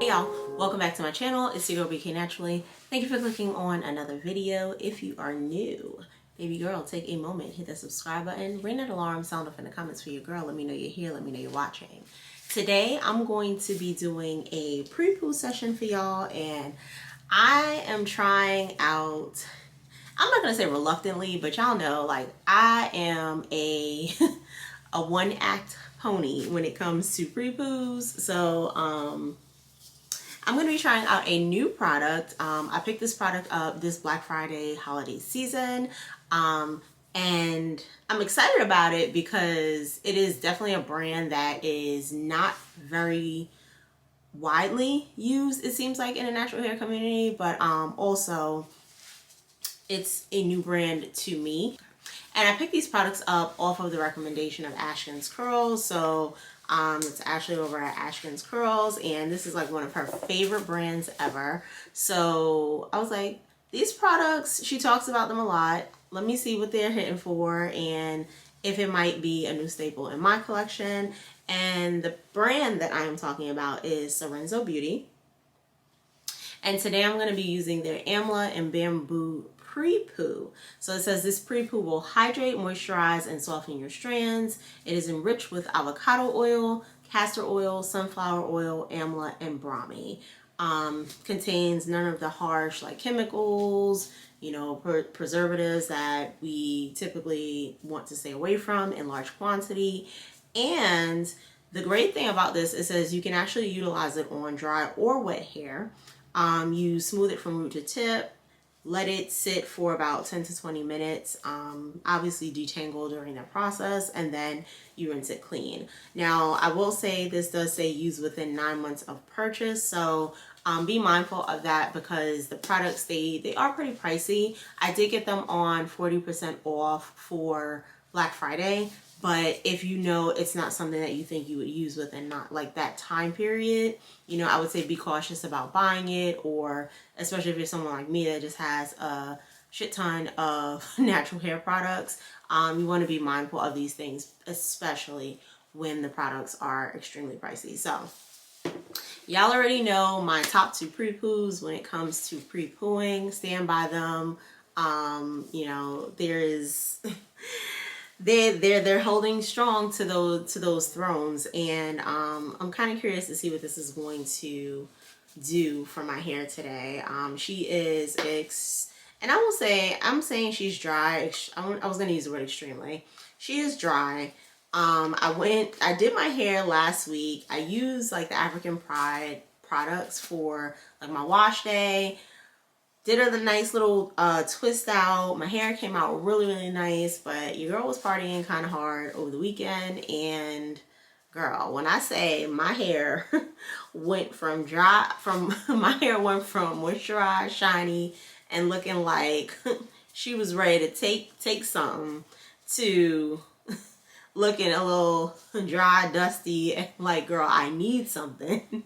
Hey y'all, welcome back to my channel. It's your girl BK Naturally. Thank you for clicking on another video. If you are new, baby girl, take a moment, hit the subscribe button, ring that alarm, sound off in the comments for your girl. Let me know you're here, let me know you're watching. Today I'm going to be doing a pre-poo session for y'all, and I am trying out, I'm not gonna say reluctantly, but y'all know, like, I am a a one-act pony when it comes to pre-poos. So I'm going to be trying out a new product. I picked this product up this Black Friday holiday season, and I'm excited about it because it is definitely a brand that is not very widely used, it seems like, in the natural hair community, but also it's a new brand to me. And I picked these products up off of the recommendation of Ashkin's Curls. So it's Ashley over at Ashkin's Curls, and this is like one of her favorite brands ever. So I was like, these products, she talks about them a lot. Let me see what they're hitting for and if it might be a new staple in my collection. And the brand that I am talking about is Sarenzobeauty. And today I'm going to be using their Amla and Bamboo Prepoo. So it says this Prepoo will hydrate, moisturize, and soften your strands. It is enriched with avocado oil, castor oil, sunflower oil, amla, and brahmi. Contains none of the harsh like chemicals, you know, preservatives that we typically want to stay away from in large quantity. And the great thing about this, it says you can actually utilize it on dry or wet hair. You smooth it from root to tip, let it sit for about 10 to 20 minutes, obviously detangle during that process, and then you rinse it clean. Now, I will say this does say use within 9 months of purchase, so be mindful of that because the products, they are pretty pricey. I did get them on 40% off for Black Friday, but if you know it's not something that you think you would use within not like that time period, you know, I would say be cautious about buying it, or especially if you're someone like me that just has a shit ton of natural hair products, you want to be mindful of these things, especially when the products are extremely pricey. So y'all already know my top two pre-poos when it comes to pre-pooing. Stand by them. You know, there is they're holding strong to those thrones, and I'm kind of curious to see what this is going to do for my hair today. She is and I will say, I'm saying she's dry. I was gonna use the word extremely. She is dry. I did my hair last week. I used like the African Pride products for like my wash day. Did her the nice little twist out. My hair came out really nice, but your girl was partying kind of hard over the weekend, and girl, when I say my hair went from my hair went from moisturized, shiny, and looking like she was ready to take something, to looking a little dry, dusty, and like, girl, I need something.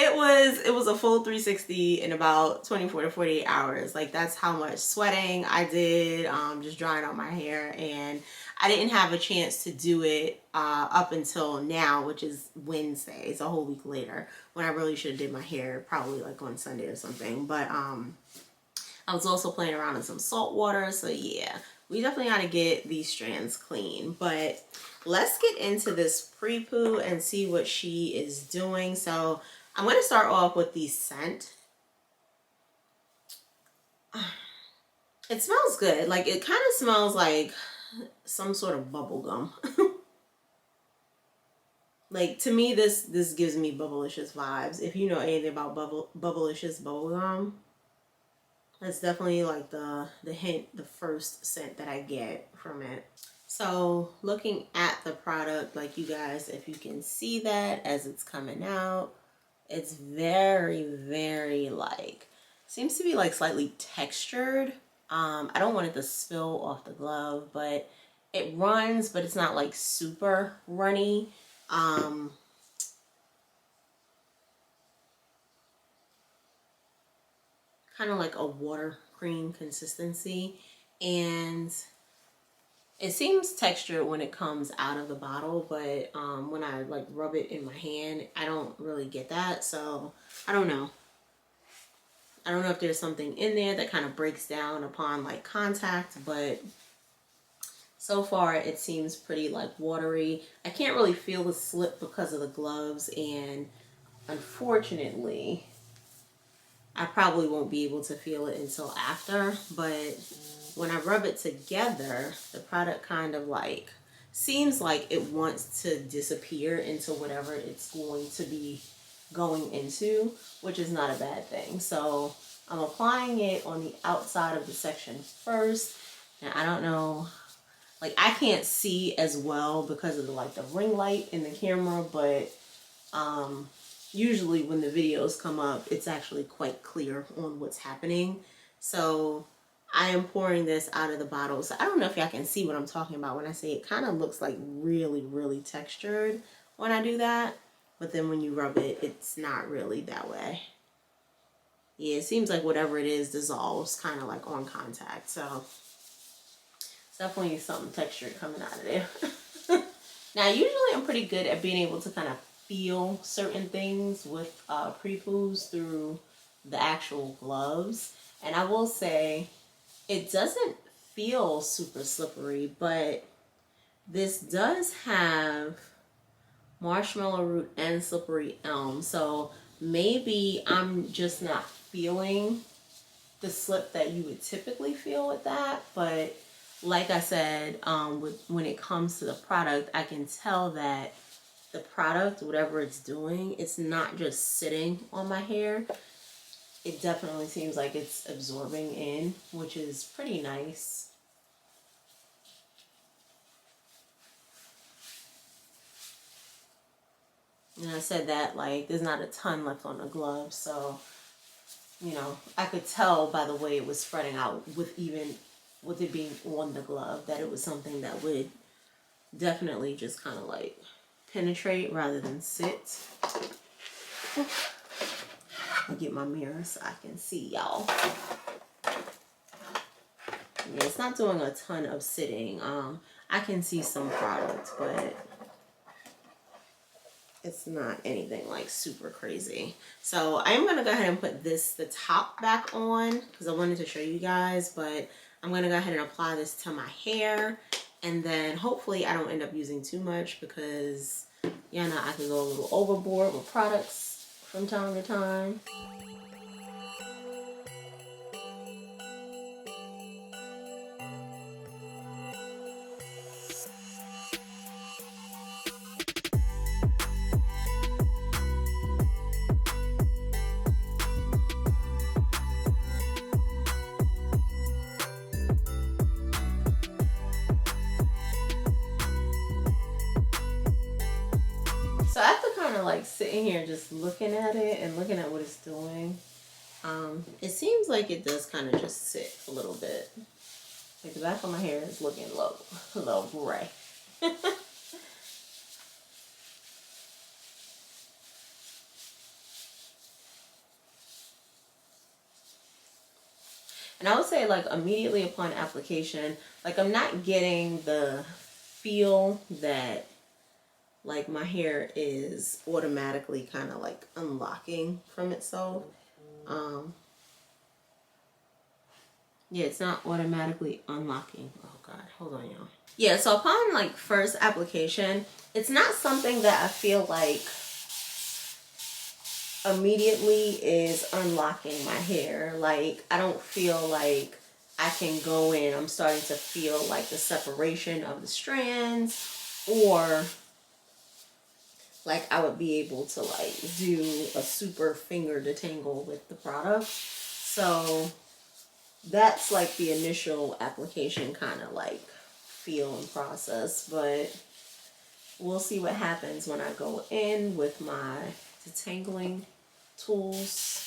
It was a full 360 in about 24 to 48 hours. Like, that's how much sweating I did, just drying out my hair. And I didn't have a chance to do it up until now, which is Wednesday. It's a whole week later, when I really should have did my hair probably like on Sunday or something. But I was also playing around in some salt water. So yeah, we definitely got to get these strands clean. But let's get into this pre-poo and see what she is doing. So I'm going to start off with the scent. It smells good. Like, it kind of smells like some sort of bubble gum. Like, to me, this gives me Bubblicious vibes. If you know anything about Bubblicious bubble gum, that's definitely like the hint, the first scent that I get from it. So looking at the product, like, you guys, if you can see that as it's coming out, it's very like, seems to be like slightly textured. I don't want it to spill off the glove, but it runs, but it's not like super runny. Kind of like a water cream consistency. And It seems textured when it comes out of the bottle, but when I like rub it in my hand, I don't really get that. So I don't know. I don't know if there's something in there that kind of breaks down upon like contact, but so far it seems pretty like watery. I can't really feel the slip because of the gloves, and unfortunately I probably won't be able to feel it until after, but when I rub it together, the product kind of like seems like it wants to disappear into whatever it's going to be going into, which is not a bad thing. So I'm applying it on the outside of the section first, and I don't know, like I can't see as well because of the like the ring light in the camera, but usually when the videos come up, it's actually quite clear on what's happening. So I am pouring this out of the bottle. So I don't know if y'all can see what I'm talking about when I say it kind of looks like really, really textured when I do that. But then when you rub it, it's not really that way. Yeah, it seems like whatever it is dissolves kind of like on contact. So it's definitely something textured coming out of there. Now, usually I'm pretty good at being able to kind of feel certain things with Pre-Poos through the actual gloves. And I will say it doesn't feel super slippery, but this does have marshmallow root and slippery elm. So maybe I'm just not feeling the slip that you would typically feel with that. But like I said, when it comes to the product, I can tell that the product, whatever it's doing, it's not just sitting on my hair. It definitely seems like it's absorbing in, which is pretty nice. And I said that like there's not a ton left on the glove, so you know, I could tell by the way it was spreading out with it being on the glove that it was something that would definitely just kind of like penetrate rather than sit. I'll get my mirror so I can see y'all. Yeah, it's not doing a ton of sitting. I can see some product, but it's not anything like super crazy. So I'm gonna go ahead and put the top back on because I wanted to show you guys, but I'm gonna go ahead and apply this to my hair, and then hopefully I don't end up using too much because you know I could go a little overboard with products from time to time. So after kind of like sitting here just looking at it and looking at what it's doing, it seems like it does kind of just sit a little bit. Like the back of my hair is looking a little gray. And I would say like immediately upon application, like I'm not getting the feel that like my hair is automatically kind of like unlocking from itself. Yeah, it's not automatically unlocking. Oh God, hold on y'all. Yeah, so upon like first application, it's not something that I feel like immediately is unlocking my hair. Like I don't feel like I can go in. I'm starting to feel like the separation of the strands, or like I would be able to like do a super finger detangle with the product. So that's like the initial application kind of like feel and process, but we'll see what happens when I go in with my detangling tools.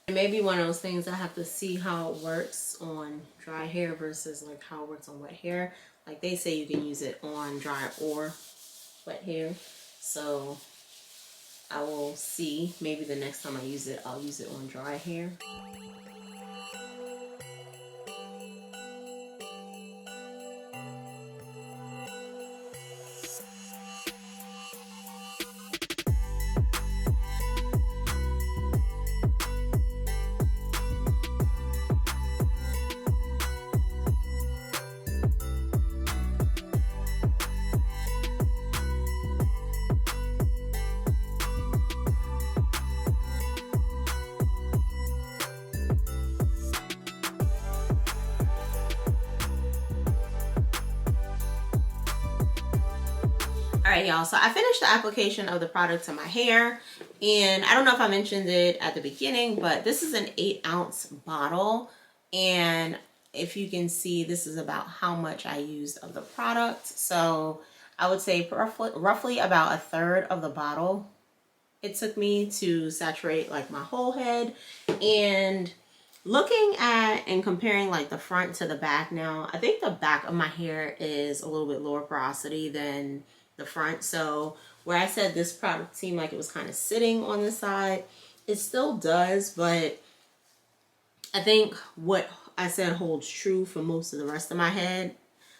It may be one of those things I have to see how it works on dry hair versus like how it works on wet hair. Like they say you can use it on dry or wet hair. So I will see. Maybe the next time I use it, I'll use it on dry hair. Alright y'all, so I finished the application of the product to my hair, and I don't know if I mentioned it at the beginning, but this is an 8-ounce bottle, and if you can see, this is about how much I used of the product. So I would say roughly about a third of the bottle it took me to saturate like my whole head. And looking at and comparing like the front to the back now, I think the back of my hair is a little bit lower porosity than the front. So where I said this product seemed like it was kind of sitting on the side, it still does, but I think what I said holds true for most of the rest of my head,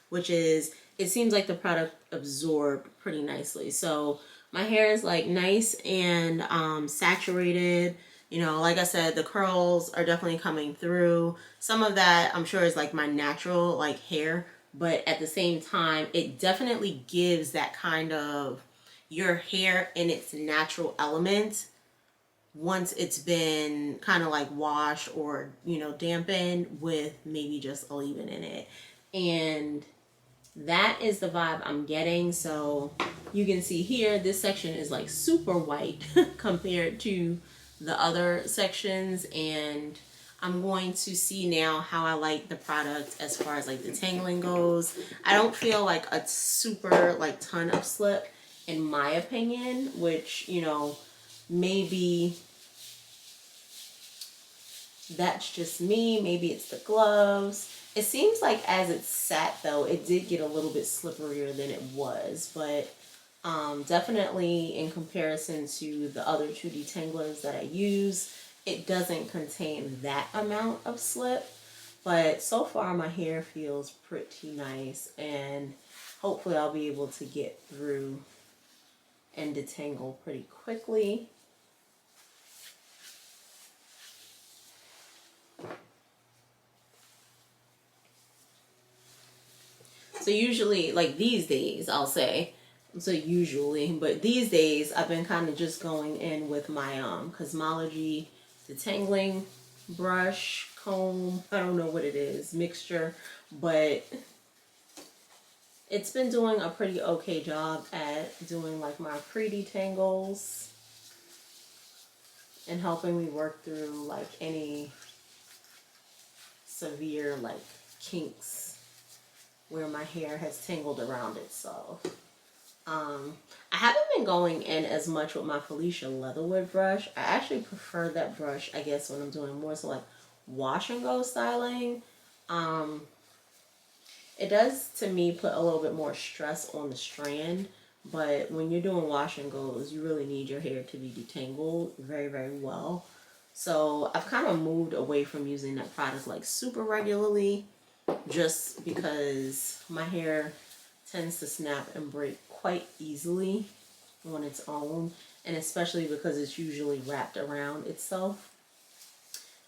which is it seems like the product absorbed pretty nicely. So my hair is like nice and saturated. You know, like I said, the curls are definitely coming through. Some of that I'm sure is like my natural like hair, but at the same time, it definitely gives that kind of your hair in its natural element once it's been kind of like washed or, you know, dampened with maybe just a leave-in in it. And that is the vibe I'm getting. So you can see here, this section is like super white compared to the other sections. And I'm going to see now how I like the product as far as like the tangling goes. I don't feel like a super like ton of slip in my opinion, which, you know, maybe that's just me. Maybe it's the gloves. It seems like as it sat though, it did get a little bit slipperier than it was, but definitely in comparison to the other two detanglers that I use, it doesn't contain that amount of slip. But so far my hair feels pretty nice, and hopefully I'll be able to get through and detangle pretty quickly. So usually, like these days, I'll say, so usually, but these days I've been kind of just going in with my Cosmology detangling brush, comb, I don't know what it is, mixture, but it's been doing a pretty okay job at doing like my pre-detangles and helping me work through like any severe like kinks where my hair has tangled around itself. I haven't been going in as much with my Felicia Leatherwood brush. I actually prefer that brush, I guess, when I'm doing more so like wash and go styling. It does, to me, put a little bit more stress on the strand, but when you're doing wash and goes, you really need your hair to be detangled very, very well. So I've kind of moved away from using that product like super regularly, just because my hair tends to snap and break quite easily on its own, and especially because it's usually wrapped around itself.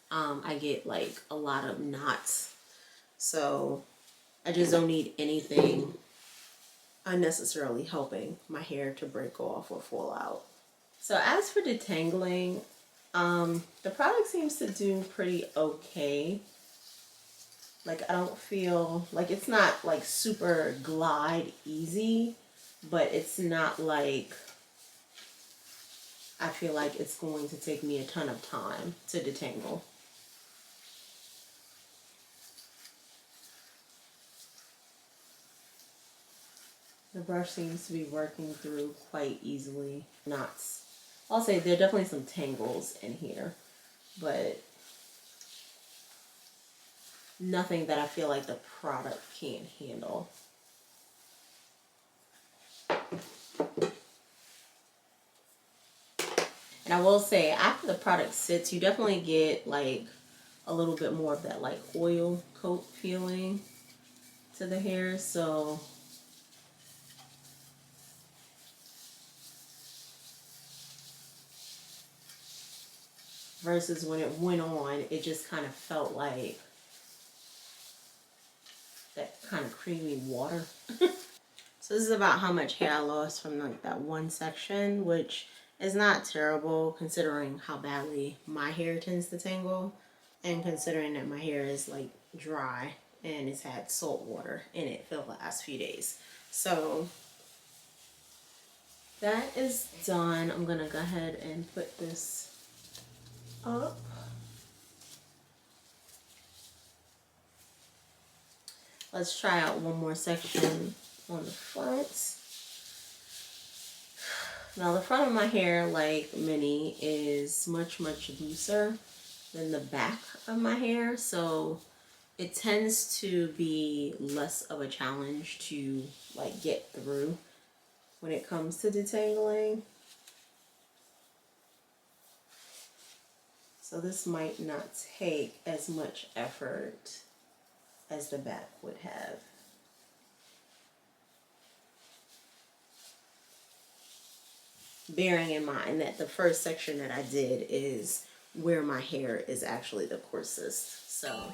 I get like a lot of knots, so I just don't need anything unnecessarily helping my hair to break off or fall out. So as for detangling, the product seems to do pretty okay. Like I don't feel like it's not like super glide easy, but it's not like I feel like it's going to take me a ton of time to detangle. The brush seems to be working through quite easily. Knots. I'll say there are definitely some tangles in here, but nothing that I feel like the product can't handle. And I will say, after the product sits, you definitely get like a little bit more of that like oil coat feeling to the hair. So versus when it went on, it just kind of felt like that kind of creamy water. So this is about how much hair I lost from like that one section, which is not terrible considering how badly my hair tends to tangle, and considering that my hair is like dry and it's had salt water in it for the last few days. So that is done. I'm gonna go ahead and put this up. Let's try out one more section on the front. Now the front of my hair, like many, is much looser than the back of my hair, so it tends to be less of a challenge to like get through when it comes to detangling. So this might not take as much effort as the back would have. Bearing in mind that the first section that I did is where my hair is actually the coarsest, so.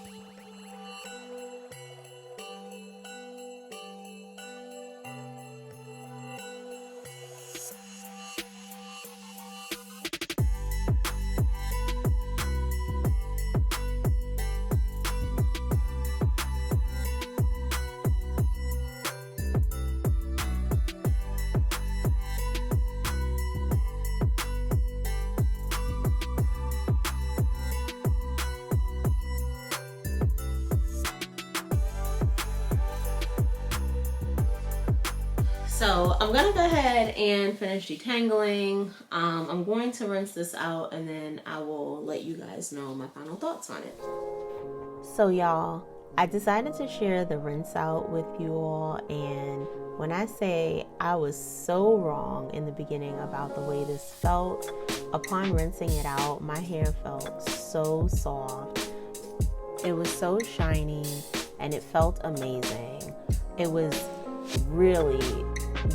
So I'm gonna go ahead and finish detangling. I'm going to rinse this out and then I will let you guys know my final thoughts on it. So y'all, I decided to share the rinse out with you all, and when I say I was so wrong in the beginning about the way this felt, upon rinsing it out, my hair felt so soft. It was so shiny and it felt amazing. It was really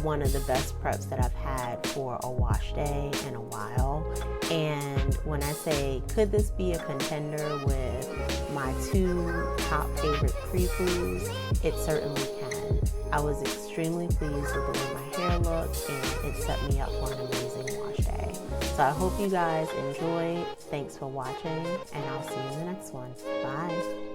one of the best preps that I've had for a wash day in a while. And when I say, could this be a contender with my 2 top favorite pre-poos, it certainly can. I was extremely pleased with the way my hair looked, and it set me up for an amazing wash day. So I hope you guys enjoyed. Thanks for watching, and I'll see you in the next one. Bye.